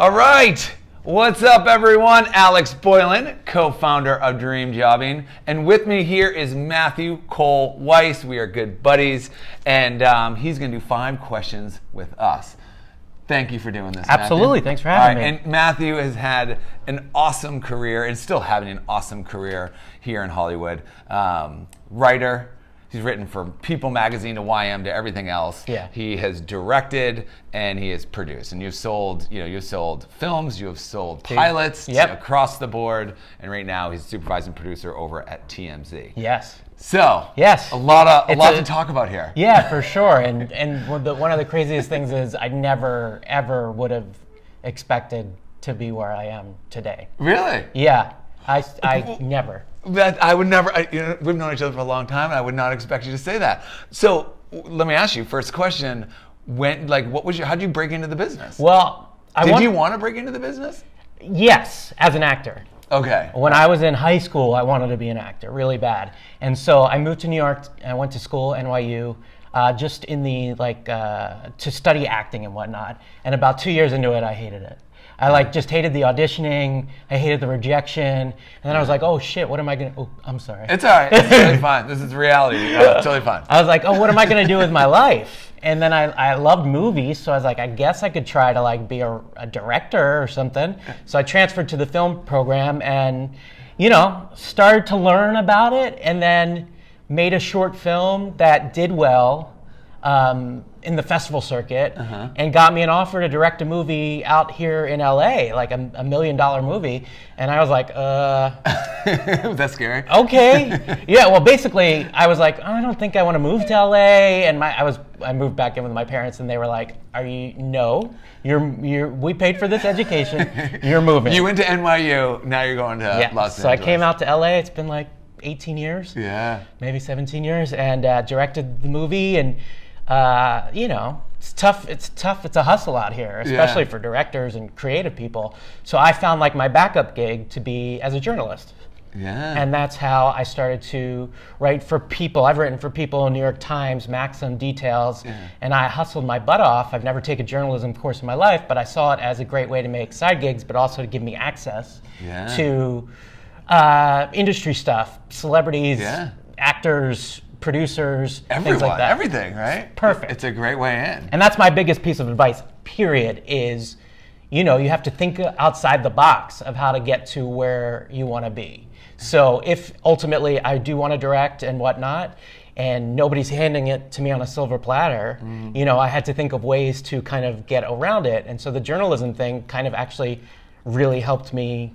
All right. What's up, everyone? Alex Boylan, co-founder of Dream Jobbing. And with me here is Matthew Cole Weiss. We are good buddies. And he's going to do 5 questions with us. Thank you for doing this, Absolutely. Matthew. Thanks for having me. And Matthew has had an awesome career and still having an awesome career here in Hollywood. Writer. He's written for People Magazine to YM to everything else. Yeah. He has directed and he has produced. And you've sold films, you have sold pilots across the board. And right now he's supervising producer over at TMZ. Yes. So, yes, a lot to talk about here. Yeah, for sure. And one of the craziest things is I never ever would have expected to be where I am today. Really? Yeah. I never. That I would never. We've known each other for a long time, and I would not expect you to say that. So let me ask you. First question: how did you break into the business? Well, did you want to break into the business? Yes, as an actor. Okay. When I was in high school, I wanted to be an actor really bad, and so I moved to New York. I went to school, NYU, just in the to study acting and whatnot. And about 2 years into it, I hated it. I just hated the auditioning. I hated the rejection. And then I was like, oh shit, what am I gonna? Oh, I'm sorry. It's all right. It's totally fine. This is reality. Totally fine. I was like, oh, what am I gonna do with my life? And then I loved movies, so I was like, I guess I could try to be a director or something. So I transferred to the film program and, started to learn about it, and then made a short film that did well in the festival circuit, and got me an offer to direct a movie out here in LA, like a $1 million movie. And I was like, Was that scary? Okay. Yeah, well, basically, I was like, I don't think I want to move to LA. And I moved back in with my parents, and they were like, we paid for this education, you're moving. You went to NYU, now you're going to Los Angeles. So I came out to LA, it's been like 18 years. Yeah. Maybe 17 years, and directed the movie, and it's tough. It's a hustle out here, especially for directors and creative people. So I found my backup gig to be as a journalist. Yeah. And that's how I started to write for people. I've written for people in New York Times, Maxim, Details, and I hustled my butt off. I've never taken a journalism course in my life, but I saw it as a great way to make side gigs, but also to give me access to industry stuff, celebrities, actors, producers, things like that. Everything, right? Perfect. It's a great way in. And that's my biggest piece of advice, period, is, you have to think outside the box of how to get to where you want to be. So if ultimately I do want to direct and whatnot, and nobody's handing it to me on a silver platter, I had to think of ways to kind of get around it. And so the journalism thing kind of actually really helped me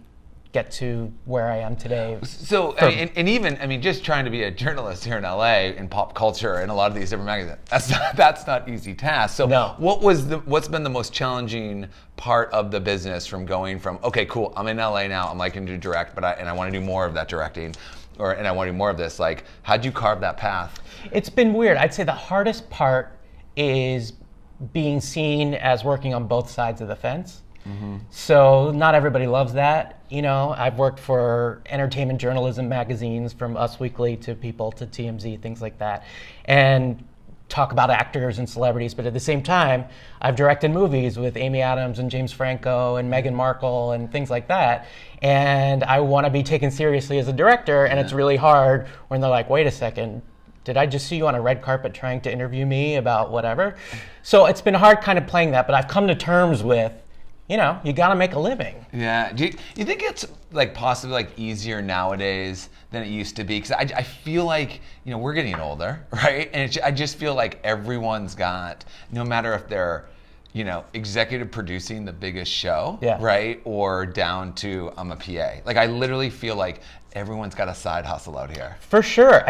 get to where I am today. So, even just trying to be a journalist here in LA in pop culture and a lot of these different magazines, that's not easy task. So, no. What's been the most challenging part of the business from going from, okay, cool, I'm in LA now, I'm liking to direct, and I want to do more of that directing, and I want to do more of this. How'd you carve that path? It's been weird. I'd say the hardest part is being seen as working on both sides of the fence. So not everybody loves that. I've worked for entertainment journalism magazines, from Us Weekly to People to TMZ, things like that, and talk about actors and celebrities. But at the same time, I've directed movies with Amy Adams and James Franco and Meghan Markle and things like that. And I want to be taken seriously as a director, and it's really hard when they're like, wait a second, did I just see you on a red carpet trying to interview me about whatever? So it's been hard kind of playing that, but I've come to terms with, you got to make a living. Yeah. Do you think it's possibly easier nowadays than it used to be? Because I feel like, we're getting older, right? And I just feel like everyone's got, no matter if they're, executive producing the biggest show, right? Or down to I'm a PA. I literally feel like everyone's got a side hustle out here. For sure.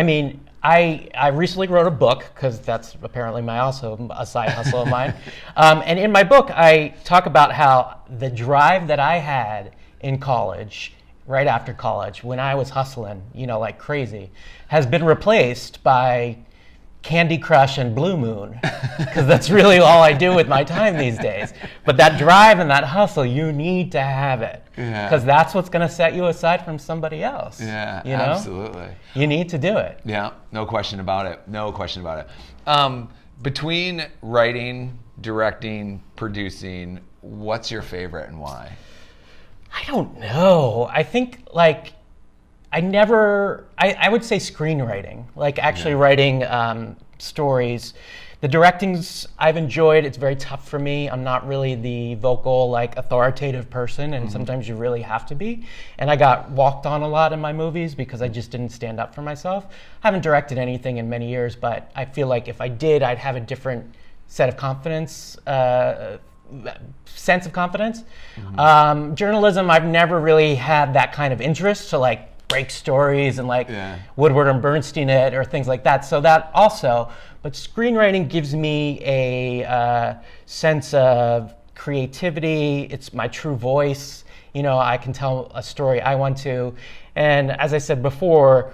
I recently wrote a book, because that's apparently also a side hustle of mine. And in my book, I talk about how the drive that I had in college, right after college, when I was hustling, like crazy, has been replaced by Candy Crush and Blue Moon, because that's really all I do with my time these days. But that drive and that hustle, you need to have it, because that's what's going to set you aside from somebody else. Yeah, absolutely. You need to do it. Yeah, no question about it. No question about it. Between writing, directing, producing, what's your favorite and why? I don't know. I think like I would say screenwriting, like actually writing stories. The directing's I've enjoyed. It's very tough for me. I'm not really the vocal, like authoritative person, and sometimes you really have to be. And I got walked on a lot in my movies because I just didn't stand up for myself. I haven't directed anything in many years, but I feel like if I did, I'd have a different set of confidence, sense of confidence. Journalism, I've never really had that kind of interest to like break stories and like Woodward and Bernstein it or things like that. So that also, but screenwriting gives me a sense of creativity. It's my true voice. You know, I can tell a story I want to. And as I said before,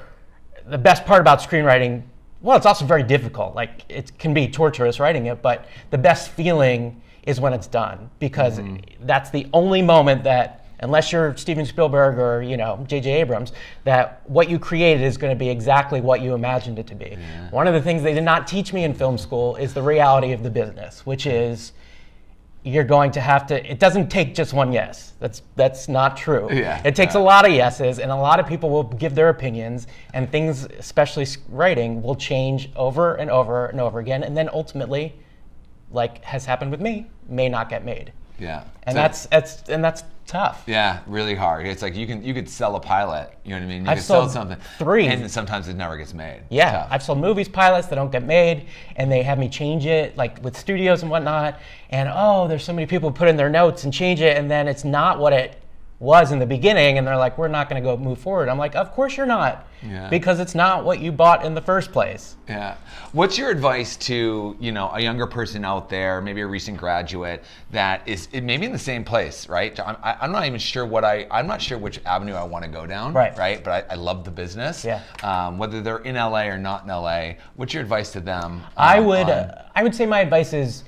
the best part about screenwriting, well, it's also very difficult. Like it can be torturous writing it, but the best feeling is when it's done, because that's the only moment that, unless you're Steven Spielberg or, you know, J.J. Abrams, that what you created is going to be exactly what you imagined it to be. One of the things they did not teach me in film school is the reality of the business, which is you're going to have to, it doesn't take just one yes. That's not true. It takes a lot of yeses, and a lot of people will give their opinions, and things, especially writing, will change over and over and over again, and then ultimately, like has happened with me, may not get made. And so that's tough. Really hard. It's like you could sell a pilot, you know what I mean? You I've could sell sold something. 3. And sometimes it never gets made. I've sold movies pilots that don't get made, and they have me change it, like with studios and whatnot, and there's so many people put in their notes and change it, and then it's not what it was in the beginning, and they're like, we're not going to go move forward. I'm like, of course you're not, because it's not what you bought in the first place. What's your advice to, you know, a younger person out there, maybe a recent graduate that is maybe in the same place, right? I'm not even sure I'm not sure which avenue I want to go down, right? But I love the business. Whether they're in LA or not in LA, what's your advice to them? I would say my advice is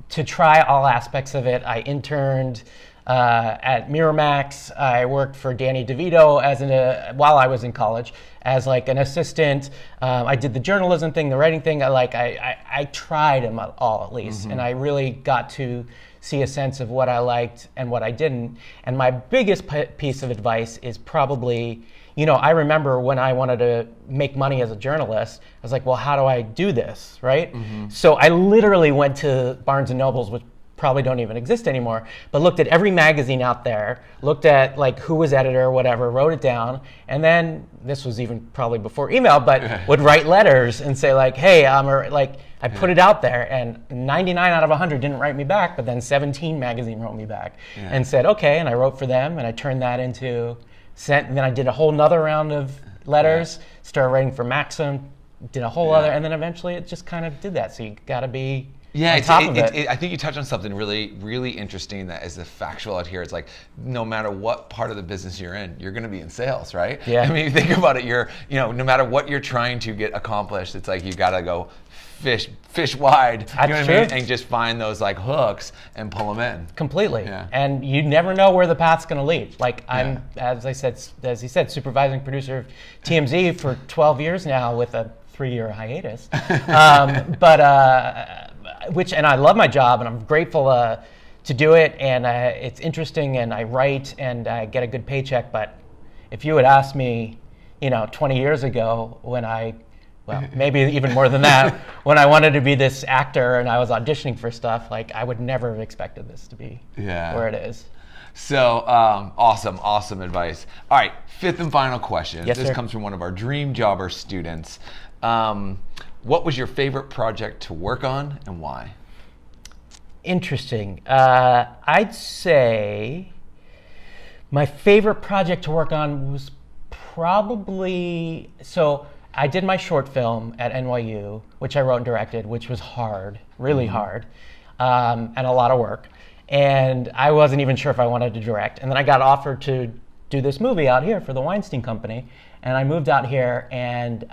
to try all aspects of it. I interned at Miramax. I worked for Danny DeVito while I was in college as like an assistant. I did the journalism thing, the writing thing. I tried them all at least, and I really got to see a sense of what I liked and what I didn't. And my biggest piece of advice is probably, you know, I remember when I wanted to make money as a journalist, I was like, well, how do I do this, right? So I literally went to Barnes and Nobles, which probably don't even exist anymore, but looked at every magazine out there, looked at like who was editor or whatever, wrote it down, and then, this was even probably before email, but would write letters and say like, hey, I put it out there, and 99 out of 100 didn't write me back, but then 17 magazine wrote me back and said, okay, and I wrote for them, and I turned that into, and then I did a whole nother round of letters, started writing for Maxim, did a whole other, and then eventually it just kind of did that, so you gotta be on top of it. I think you touched on something really, really interesting that is the factual out here. It's like no matter what part of the business you're in, you're going to be in sales, right? I mean, you think about it. No matter what you're trying to get accomplished, it's like you got to go fish wide. You know what I mean? And just find those like hooks and pull them in. Completely. And you never know where the path's going to lead. Like I'm, as he said, supervising producer of TMZ for 12 years now with a 3-year hiatus. And I love my job, and I'm grateful to do it, and it's interesting, and I write, and I get a good paycheck. But if you had asked me, 20 years ago when maybe even more than that, when I wanted to be this actor and I was auditioning for stuff, like I would never have expected this to be where it is. So awesome advice. All right, 5th and final question. Yes, this sir. comes from one of our Dream Jobber students. What was your favorite project to work on and why? Interesting. I'd say my favorite project to work on was probably, so I did my short film at NYU, which I wrote and directed, which was hard, really hard, and a lot of work. And I wasn't even sure if I wanted to direct. And then I got offered to do this movie out here for the Weinstein Company. And I moved out here, and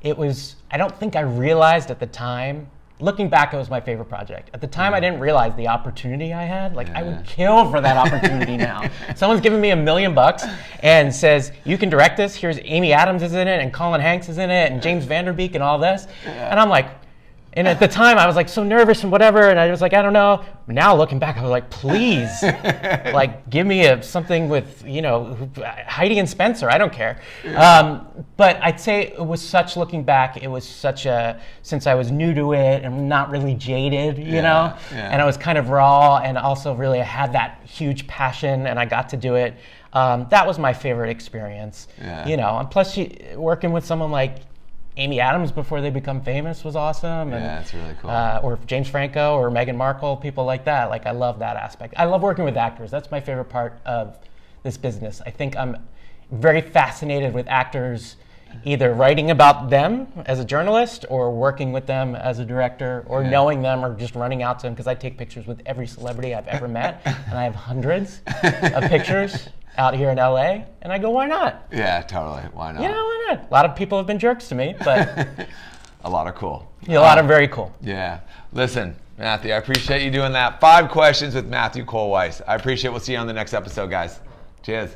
it was, I don't think I realized at the time, looking back, it was my favorite project. At the time, I didn't realize the opportunity I had. Like, I would kill for that opportunity now. Someone's giving me $1 million and says, you can direct this. Here's Amy Adams is in it, and Colin Hanks is in it, and James Vanderbeek and all this. And I'm like, And at the time, I was like so nervous and whatever, and I was like, I don't know. Now looking back, I was like, please, like give me something with, you know, Heidi and Spencer. I don't care. But I'd say it was such, looking back, it was such a, since I was new to it and not really jaded, you know, and I was kind of raw, and also really I had that huge passion, and I got to do it. That was my favorite experience, you know, and plus working with someone like Amy Adams before they become famous was awesome. And, that's really cool. Or James Franco or Meghan Markle, people like that. Like, I love that aspect. I love working with actors. That's my favorite part of this business. I think I'm very fascinated with actors, either writing about them as a journalist or working with them as a director, or knowing them, or just running out to them, because I take pictures with every celebrity I've ever met, and I have hundreds of pictures out here in LA, and I go, why not? Yeah, totally. Why not? You know, why not? A lot of people have been jerks to me, but a lot of cool. A lot of very cool. Yeah. Listen, Matthew, I appreciate you doing that. 5 questions with Matthew Cole Weiss. I appreciate it. We'll see you on the next episode, guys. Cheers.